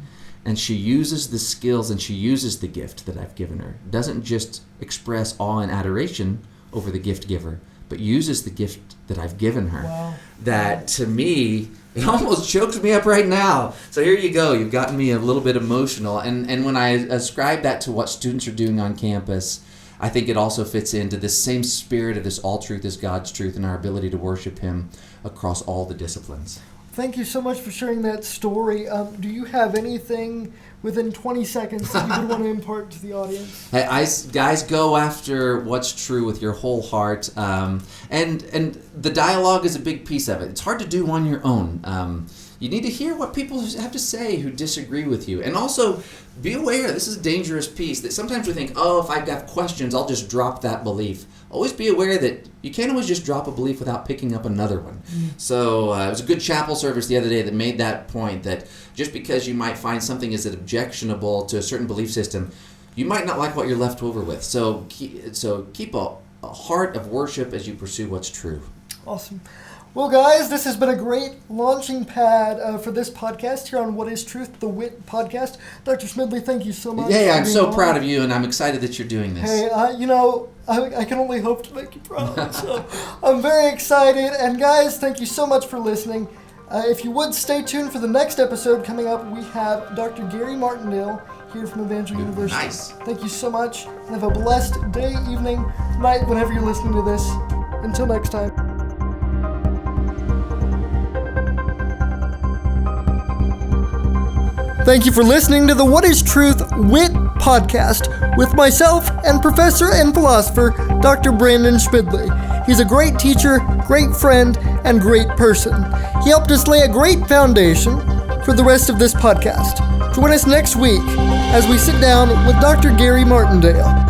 Speaker 2: and she uses the skills and she uses the gift that I've given her. Doesn't just express awe and adoration over the gift giver, but uses the gift that I've given her.
Speaker 1: Wow.
Speaker 2: That, to me, it almost chokes me up right now. So here you go. You've gotten me a little bit emotional. And when I ascribe that to what students are doing on campus, I think it also fits into this same spirit of this all truth is God's truth and our ability to worship Him across all the disciplines.
Speaker 1: Thank you so much for sharing that story. Do you have anything within 20 seconds that you would want to impart to the audience?
Speaker 2: Hey, guys, go after what's true with your whole heart. And the dialogue is a big piece of it. It's hard to do on your own. You need to hear what people have to say who disagree with you. And also, be aware, this is a dangerous piece, that sometimes we think, if I've got questions, I'll just drop that belief. Always be aware that you can't always just drop a belief without picking up another one. So it was a good chapel service the other day that made that point, that just because you might find something is objectionable to a certain belief system, you might not like what you're left over with. So keep a heart of worship as you pursue what's true.
Speaker 1: Awesome. Well, guys, this has been a great launching pad for this podcast here on What is Truth, the W.I.T podcast. Dr. Schmidly, thank you so much.
Speaker 2: Yeah, I'm so proud of you, and I'm excited that you're doing this.
Speaker 1: Hey, I can only hope to make you proud. So I'm very excited. And guys, thank you so much for listening. If you would, stay tuned for the next episode coming up. We have Dr. Gary Martindale here from Evangel University.
Speaker 2: Nice.
Speaker 1: Thank you so much, and have a blessed day, evening, night, whenever you're listening to this. Until next time. Thank you for listening to the What is Truth W.I.T podcast with myself and professor and philosopher Dr. Brandon Schmidly. He's a great teacher, great friend, and great person. He helped us lay a great foundation for the rest of this podcast. Join us next week as we sit down with Dr. Gary Martindale.